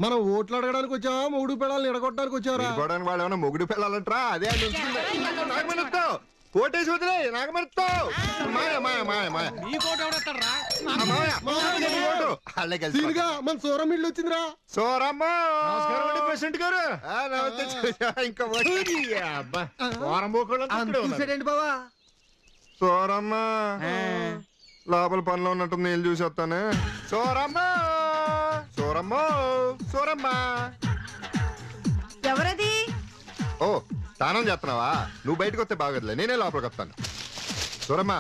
మనం ఓట్లు అడగడానికి వచ్చావా మొగుడు పిల్లల్ని ఎడగొట్టడానికి వచ్చావరా? వాళ్ళు ఏమన్నా మొగుడు పిల్లలంటరా? అదే కోటేసి వదిలే నాగమరుతావు. మన సూరం ఇల్లు వచ్చిందిరా. సోరమ్మ ప్రెసిడెంట్ గారు ఇంకా చూసాడండి బావా. సోరమ్మ లోపల పనిలో ఉన్నట్టు నేను చూసి వస్తాను. సోరమ్మ సోరమ్మ సోరమ్మ ఎవరది? ఓ స్నానం చేస్తున్నావా? నువ్వు బయటకు వస్తే బాగోదులే, నేనే లోపలికి వస్తాను. సూరమ్మ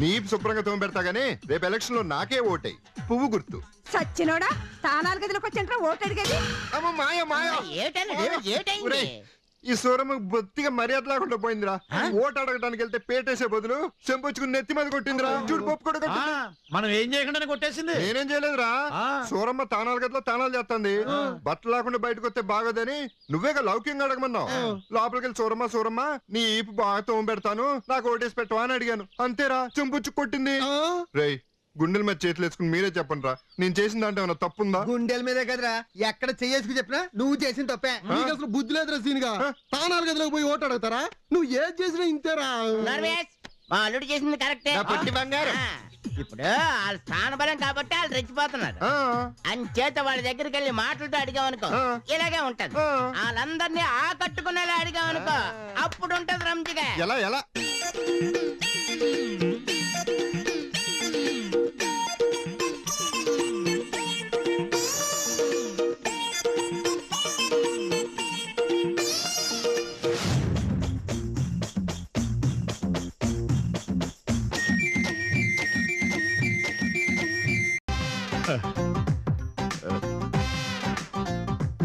నీ శుభ్రంగా తోమ పెడతా గానీ రేపు ఎలక్షన్ లో నాకే ఓటై పువ్వు గుర్తు. సచ్చినోడా, తానాలు గదిలోకి వచ్చంటారా ఓటు అడిగేది? అమ్మ మాయ మాయ ఈ సూరమ్మ బొత్తిగా మర్యాద లేకుండా పోయిందిరా. ఓటు అడగడానికి వెళ్తే పేటేసే బదులు చెంపొచ్చుకుని నెత్తి మీద కొట్టిందిరా. చూడు పప్పు కూడా మనం ఏం చేయకుండా కొట్టేసింది. నేనేం చేయలేదురా. సూరమ్మ తానాలు గదిలో తానాలు చేస్తుంది. బట్టలు లేకుండా బయటకు వస్తే బాగోదని నువ్వేగా లౌక్యంగా అడగమన్నావు. లోపలికి వెళ్ళి సూరమ్మ సూరమ్మ నీ ఈపు బాగా తోమ పెడతాను, నాకు ఓటేసి పెట్టవా అని అడిగాను. అంతేరా, చెంపొచ్చు కొట్టింది. రేయ్ గుండెల మీద చేతులు వేసుకుని మీరే చెప్పండి రా, నేను చేసిన దాంట్లో ఏమన్నా తప్పుందా? గుండెల మీదే కదరా, ఎక్కడ చెయ్యేసుకు చెప్పినా నువ్వు చేసిన తప్పే. నీకు అసలు బుద్ధి లేదురా సీన్గా. తానాలు గదిలోకి పోయి ఓటు అడుగుతారా? నువ్వు ఏది చేసినా ఇంతేరా. మా అల్లుడు చేసింది కరెక్టే. బంగారు ఇప్పుడు వాళ్ళ స్థానబలం కాబట్టి వాళ్ళు రెచ్చిపోతున్నారు. అంచేత వాళ్ళ దగ్గరికి వెళ్ళి మాటలతో అడిగామనుకో ఇలాగే ఉంటది. వాళ్ళందరినీ ఆకట్టుకునేలా అడిగామనుకో అప్పుడు ఉంటది రంజిగా. ఎలా ఎలా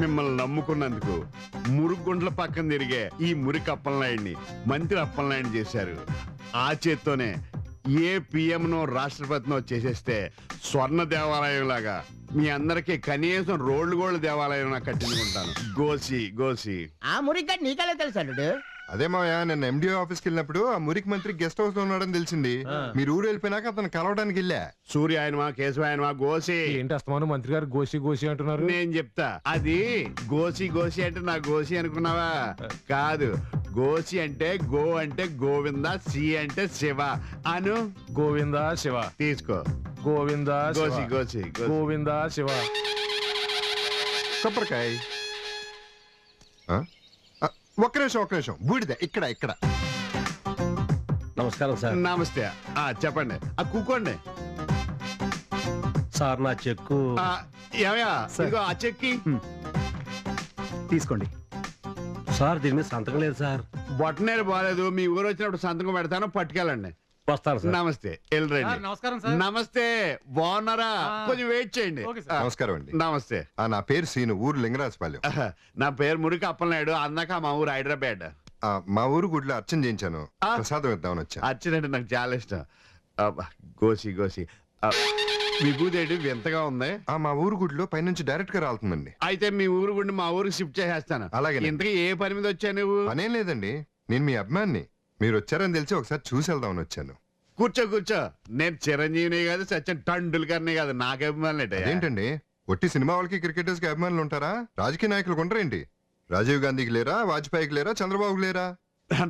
మిమ్మల్ని నమ్ముకున్నందుకు మురుగుండ్ల పక్కన తిరిగే ఈ మురికి అప్పలనాయుడిని మంత్రి అప్పలనాయుడు చేశారు. ఆ చేత్తోనే ఏ పిఎంనో రాష్ట్రపతినో చేసేస్తే స్వర్ణ దేవాలయం లాగా మీ అందరికి కనీసం రోడ్లు గోళ్ళ దేవాలయం కట్టించుకుంటాను. గోసి గోసి ఆ మురిగ్గా నీకెలా తెలుసు అల్లుడు? అదే మాయా, నేను ఎండిఓ ఆఫీస్కి వెళ్ళినప్పుడు ఆ మురికి మంత్రి గెస్ట్ హౌస్ లో ఉన్నాడని తెలిసింది. మీరు ఊరు వెళ్ళిపోయినాక అతను కలవడానికి వెళ్ళా. సూర్య ఆయనమా కేశవ ఆయనమా గోసి ఏంటి అస్తమానం మంత్రి గారు గోసి గోసి అంటున్నారు? నేను చెప్తా, అది గోసి గోసి అంటే నా గోసి అనుకున్నావా? కాదు, గోసి అంటే గో అంటే గోవింద, సి అంటే శివ అను. గోవింద శివ తీసుకో. గోవింద గోసి గోసి గోవింద శివ. కొబ్బరికాయ. ఒక్క నిమిషం బూడిద ఇక్కడ ఇక్కడ. నమస్కారం సార్. నమస్తే. చెప్పండి. కూకోండి సార్. నా చెక్కు ఏమయ్యా, ఇదిగో ఆ చెక్కి తీసుకోండి సార్. దీని మీద సంతకం లేదు సార్. బొట్టనేరు బాగాలేదు, మీ ఊరు వచ్చినప్పుడు సంతకం పెడతాను, పట్టుకెళ్ళండి. వస్తాను సార్. నమస్తే. వెళ్ళరండి. నమస్కారం సార్. నమస్తే. బాగున్నారా? కొంచెం వెయిట్ చేయండి. నమస్కారం అండి. నమస్తే. నా పేరు సీను, ఊరు లింగరాజపాలెం. నా పేరు మురికి అప్పలనాయుడు, అన్నాక మా ఊరు హైదరాబాద్. మా ఊరు గుడిలో అర్చన చేయించాను, ప్రసాదం ఇద్దామని వచ్చా. అర్చనంటే నాకు చాలా ఇష్టం. గోసి గోసి విభూదేవి వింతగా ఉంది. మా ఊరు గుడిలో పైనుంచి డైరెక్ట్ గా రాలుతుందండి. అయితే మీ ఊరు గుడి మా ఊరికి షిఫ్ట్ చేసేస్తాను. అలాగే. ఇంతకీ ఏ పని మీద వచ్చా నువ్వు? పనేం లేదండి, నేను మీ అభిమాన్ని. మీరు వచ్చారని తెలిసి ఒకసారి చూసి వెళ్దామని వచ్చాను. కూర్చో కూర్చో. నేను చిరంజీవిని కాదు, సచిన్ టండూల్కర్ని కాదు, నాకు అభిమానులు. ఏంటండి ఒట్టి సినిమా వాళ్ళకి క్రికెటర్స్ కి అభిమానులు ఉంటారా? రాజకీయ నాయకులు ఉంటారేంటి? రాజీవ్ గాంధీకి లేరా, వాజ్పేయికి లేరా, చంద్రబాబుకి లేరా?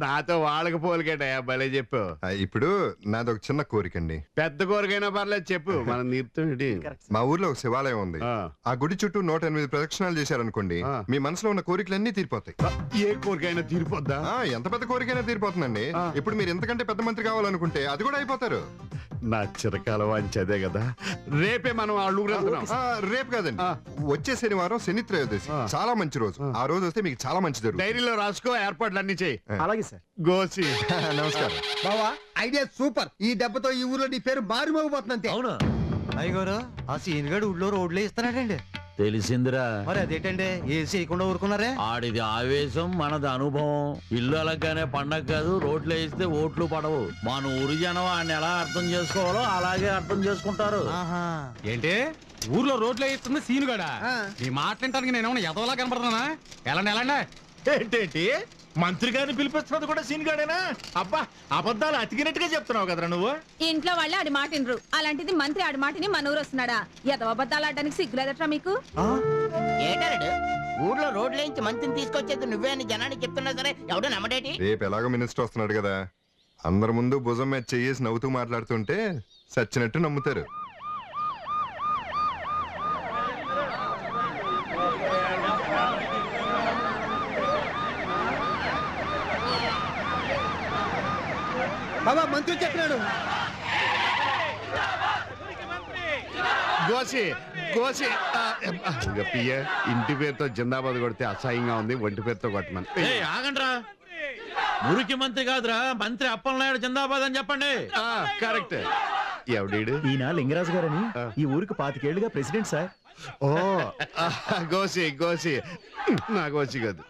నాతో వాళ్ళకి పోలికేటయా, భలే చెప్పు. ఇప్పుడు నాదొక చిన్న కోరికండి. పెద్ద కోరికైనా పర్లేదు చెప్పు, మనం నీరుతుంది. మా ఊర్లో ఒక శివాలయం ఉంది. ఆ గుడి చుట్టూ 108 ప్రదక్షిణాలు చేశారనుకోండి, మీ మనసులో ఉన్న కోరికలన్నీ తీరిపోతాయి. ఏ కోరికైనా తీరిపోద్దా? ఎంత పెద్ద కోరికైనా తీరిపోతుందండి. ఇప్పుడు మీరు ఎంతకంటే పెద్ద మంత్రి కావాలనుకుంటే అది కూడా అయిపోతారు. నా చిరకాల వాంచదే కదా. రేపే మనం ఆ ఊరు వెళ్తున్నాం. రేపు కాదండి, వచ్చే శనివారం శని త్రయోదశి, చాలా మంచి రోజు. ఆ రోజు వస్తే మీకు చాలా మంచి జరుగుతుంది. డైరీలో రాసుకో, ఏర్పాట్లు అన్ని చేయి. అలాగే సార్. గోసి నమస్కారం బావా. Idea super. ఈ దెబ్బతో ఈ ఊర్లో నీ పేరు మారిమోగిపోతుంది అంతే. అవును అయ్యగారు, ఆ సీన్ గడు ఊళ్ళో రోడ్లే ఇస్తున్నాడండి. తెలిసిందిరా. మరి అదేంటండి ఏసీ చేయకుండా ఊరుకున్నారే? ఆడిది ఆవేశం, మనది అనుభవం. ఇల్లు అలాగానే పండగ కాదు, రోడ్లు వేస్తే ఓట్లు పడవు. మన ఊరి జనం ఆయన ఎలా అర్థం చేసుకోవాలో అలాగే అర్థం చేసుకుంటారు. ఏంటి ఊర్లో రోడ్లు వేస్తుంది సీను గడా? ఈ మాట్లాడటానికి నేను ఏమన్నా ఎదవలా కనపడుతున్నా? ఎలాండి ఏంటేంటి మంత్రి గారిని పిలిపిస్తున్నది కూడా సీన్ గాడేనా? అబ్బా, అబద్ధాలు అతికినట్టుగా చెప్తున్నావు కదరా నువ్వు. ఇంట్లో వాళ్ళు ఆడి మాట వినరు, అలాంటిది మంత్రి ఆడి మాటని మన ఊరు వస్తున్నాడా? ఎదవ అబద్ధాలు ఆడడానికి సిగ్గులేదట్రా మీకు? ఏటాడు ఊర్లో రోడ్లేంచి మంత్రిని తీసుకొచ్చేది నువ్వే అని జనానికి చెప్తున్నా సరే ఎవడో నమ్మడేటి. రేపు ఎలాగో మినిస్టర్ వస్తున్నాడు కదా, అందరి ముందు భుజం మీద చెయ్యేసి నవ్వుతూ మాట్లాడుతుంటే సచ్చినట్టు నమ్ముతారు. బాబా మంత్రి చెప్పినాడు. గోసి గోసి ఇంకా పియ్య ఇంటి పేరుతో జిందాబాద్ కొడితే అసహ్యంగా ఉంది, ఒంటి పేరుతో కొట్టమని. ఆగండ్రా, మురికి మంత్రి కాదురా, మంత్రి అప్పలనాయుడు జిందాబాద్ అని చెప్పండి. కరెక్ట్. ఎవడీడు? ఈయన లింగరాజు గారని ఈ ఊరికి 25 ఏళ్లుగా ప్రెసిడెంట్ సార్. ఓ గోసి గోసి నా గోసి కాదు.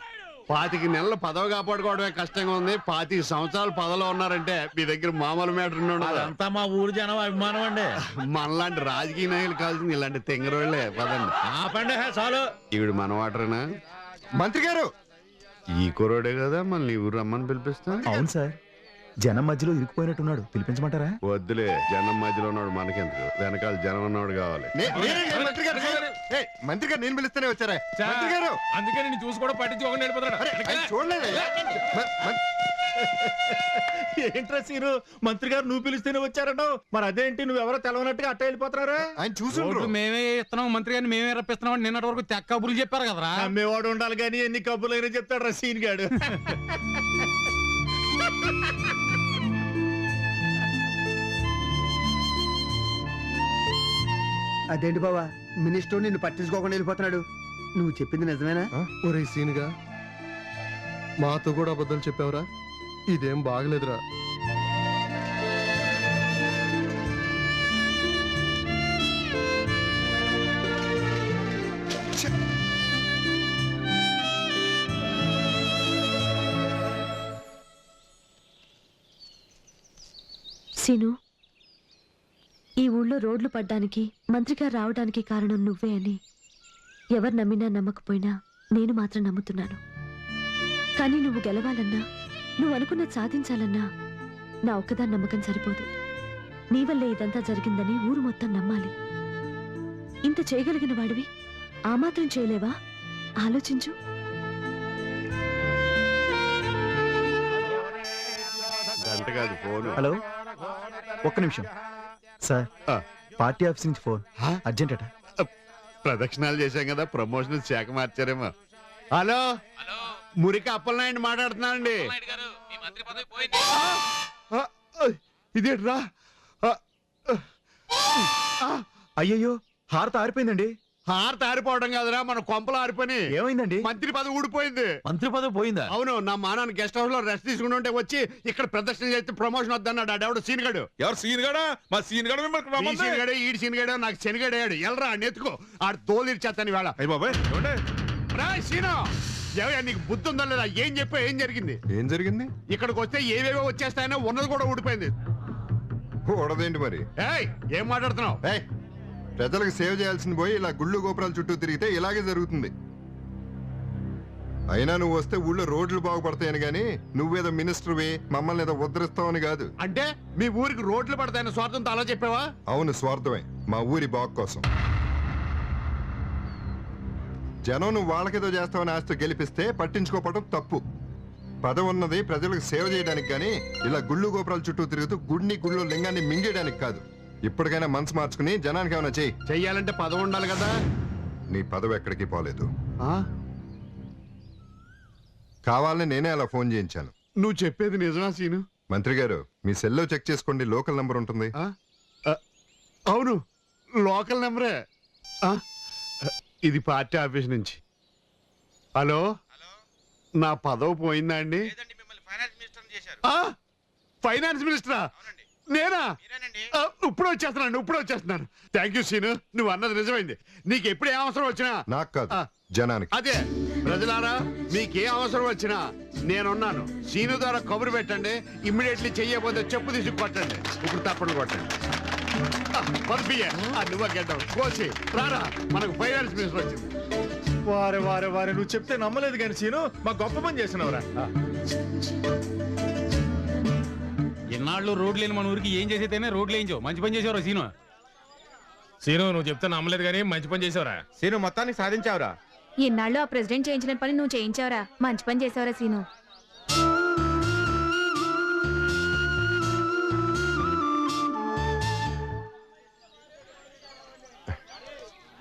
25 నెలలు పదవి కాపాడుకోవడమే కష్టంగా ఉంది, 25 సంవత్సరాలు పదవిలో ఉన్నారంటే మీ దగ్గర మామూలు మ్యాటర్. అదంతా మా ఊరు జనం అభిమానం అండి. మనలాంటి రాజకీయ నాయకులు కావాల్సింది ఇలాంటి తెంగరోళ్లే. పదండి. ఆపండి చాలు. ఈవిడ మన వాటరేనా? మంత్రి గారు, ఈ కురోడే కదా మళ్ళీ ఊరు రమ్మని పిలిపిస్తా. అవును సార్, జనం మధ్యలో ఇరుక్కుపోయినట్టున్నాడు, పిలిపించమంటారా? వద్దులే, జనం మధ్యలో ఉన్నాడు మనకెందుకు, వెనకాల జనం ఉన్నాడు కావాలి. మంత్రి గారు, మంత్రి గారు నేను పిలుస్తూనే వచ్చారా మంత్రి గారు? అందుకే నేను చూసి కూడా పట్టించుకోకుండా వెళ్ళిపోతాడు. ఆయన చూడలేదు. ఏంట్రా సీను, మంత్రి గారు నువ్వు పిలిస్తేనే వచ్చారన్నావు, మరి అదేంటి నువ్వెవరో తెలవనట్టుగా అట్ట వెళ్ళిపోతున్నారా? ఆయన చూసుండ్రు. మేమే ఇస్తున్నాం, మంత్రి గారిని మేమే రప్పిస్తున్నాం అని నిన్నటి వరకు తెక్క కబుర్లు చెప్పారు కదరా. అమ్మేవాడు ఉండాలి కానీ ఎన్ని కబుర్లైనా చెప్తాడు రా సీన్ గాడు. అదేంటి బావా, మినిస్టర్ నిన్ను పట్టించుకోకుండా వెళ్ళిపోతున్నాడు? నువ్వు చెప్పింది నిజమేనా? ఒరే సీనుగా, మాతో కూడా అబద్ధాలు చెప్పావురా, ఇదేం బాగలేదురా. సీను, ఈ ఊళ్ళో రోడ్లు పడ్డానికి మంత్రిగారు రావడానికి కారణం నువ్వే అని ఎవరు నమ్మినా నమ్మకపోయినా నేను మాత్రం నమ్ముతున్నాను. కానీ నువ్వు గెలవాలన్నా, నువ్వు అనుకున్నది సాధించాలన్నా నా ఒక్కదాని నమ్మకం సరిపోదు. నీ వల్లే ఇదంతా జరిగిందని ఊరు మొత్తం నమ్మాలి. ఇంత చేయగలిగిన వాడివి ఆ మాత్రం చేయలేవా? ఆలోచించు. గంట కాదు ఫోన్. హలో, ఒక్క నిమిషం సార్, పార్టీ ఆఫీస్ నుంచి ఫోన్, అర్జెంట్ అట. ప్రదక్షిణాలు చేశాం కదా, ప్రమోషన్ శాఖ మార్చారేమో. హలో, మురికి అప్పలనాయుడు మాట్లాడుతున్నానండి. ఇదేట్రా? అయ్యయ్యో, హారత ఆరిపోయిందండి. హారత ఆరిపోవడం కాదురా, మన కొంపలు ఆరిపోయి. ఏమైందండి? మంత్రి పదవి ఊడిపోయింది. మంత్రి పదవి పోయిందా? అవును, నా మానాన్ని గెస్ట్ హౌస్ లో రెస్ట్ తీసుకుని ఉంటే వచ్చి ఇక్కడ ప్రదర్శన చేస్తే ప్రమోషన్ వద్దన్నాడు. ఆడెవడు సీన్గాడు. ఎవరు సీన్ గాడా? మా సీన్ గాడు ఈ సీన్గాడే, ఈడి సీన్గాడే, నాకు శనిగాడాడు. ఎల్రా నెత్తుకో, ఆడు తోలు ఇచ్చేస్తాను వేళ. సీను, ఎవయ్యా నీకు బుద్ధి ఉందా లేదా? ఏం చెప్పా, ఏం జరిగింది? ఏం జరిగింది? ఇక్కడికి వస్తే ఏవేవో వచ్చేస్తాయనో ఉన్నది కూడా ఊడిపోయింది. కూడదేంటి మరి? ఏయ్, ఏం మాట్లాడుతున్నావు? ప్రజలకు సేవ చేయాల్సింది పోయి ఇలా గుళ్ళు గోపురాల చుట్టూ తిరిగితే ఇలాగే జరుగుతుంది. అయినా నువ్వు వస్తే ఊళ్ళో రోడ్లు బాగుపడతాయని గాని నువ్వేదో మినిస్టర్వి మమ్మల్ని ఏదో ఉద్ధరిస్తావని కాదు. అంటే మీ ఊరికి రోడ్లు పడతాయన్న స్వార్థంతో అలా చెప్పావా? అవును, స్వార్థమే. మా ఊరి బాగు కోసం. జనం నువ్వు వాళ్ళకేదో చేస్తావని ఆస్తి గెలిపిస్తే పట్టించుకోవడం తప్పు. పదవి ఉన్నది ప్రజలకు సేవ చేయడానికి గాని ఇలా గుళ్ళు గోపురాల చుట్టూ తిరుగుతూ గుడిని గుళ్ళు లింగాన్ని మింగేయడానికి కాదు. ఇప్పటికైనా మనసు మార్చుకుని జనానికి ఏమైనా చెయ్యాలంటే పదవి ఉండాలి కదా. నీ పదవి ఎక్కడికి పోలేదు. కావాలని నేనే అలా ఫోన్ చేయించాను. నువ్వు చెప్పేది నిజమా సీను? మంత్రి గారు, మీ సెల్లో చెక్ చేసుకోండి, లోకల్ నంబర్ ఉంటుంది. అవును, లోకల్ నెంబరే. ఇది పార్టీ ఆఫీస్ నుంచి. హలో, నా పదవి పోయిందా అండి? ఫైనాన్స్ మినిస్టరా? నేనా? ఇప్పుడు వచ్చేస్తున్నాను. థ్యాంక్ యూ సీను, నువ్వు అన్నది నిజమైంది. నీకు ఎప్పుడు ఏ అవసరం వచ్చినా. నాకు కాదు, జనానికి. అదే ప్రజలారా, మీకే అవసరం వచ్చినా నేనున్నాను. సీను ద్వారా కబురు పెట్టండి, ఇమ్మీడియట్లీ చెయ్యబోతే చెప్పు తీసి కొట్టండి. ఇప్పుడు తప్పని కొట్టండి. నువ్వు గెడ్డం కోసి రారా, మనకు ఫైనాన్స్ మినిస్టర్ వచ్చింది. వారే వారే వారే, నువ్వు చెప్తే నమ్మలేదు కానీ సీను, మా గొప్ప పని చేసినవరా. ఎన్నాళ్ళు రోడ్లు లేని మన ఊరికి ఏం చేసేదైనా రోడ్లు వేయించావు. మంచి పని చేసేవారు సీను. సీను నువ్వు చెప్తే నమ్మలేదు కానీ మంచి పని చేసావురా. సీను మొత్తానికి సాధించావురా. ఇన్నాళ్ళు ఆ ప్రెసిడెంట్ చేయించిన పని నువ్వు చేయించావురా. మంచి పని చేసావురా సీను.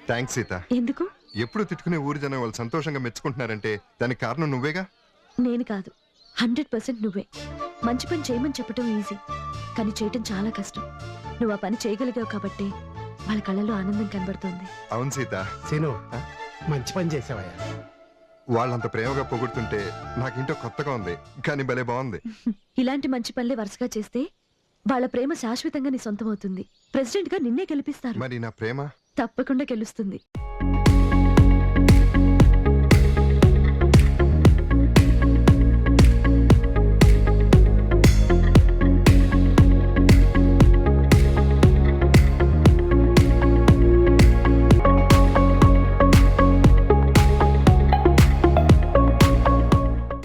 థ్యాంక్స్ సీత. ఎందుకు? ఎప్పుడు తిట్టుకునే ఊరి జనం వాళ్ళు సంతోషంగా మెచ్చుకుంటున్నారంటే దానికి కారణం నువ్వేగా. నేను కాదు, 100% నువ్వే. మంచి పని చేయమని చెప్పటం ఈజీ, కానీ చేయటం చాలా కష్టం. నువ్వు ఆ పని చేయగలిగావు కాబట్టి వాళ్ళ కళ్ళలో ఆనందం కనబడుతోంది. అవును సీత. సీను మంచి పని చేసావయ్యా. వాళ్ళంత ప్రేమగా పొగుడుతుంటే నాకింటో కొత్తగా ఉంది, కానీ భలే బాగుంది. ఇలాంటి మంచి పనులే వరుసగా చేస్తే వాళ్ళ ప్రేమ శాశ్వతంగా నీ సొంతం అవుతుంది. ప్రెసిడెంట్ గా నిన్నే గెలిపిస్తారు. మరి నా ప్రేమ తప్పకుండా గెలుస్తుంది.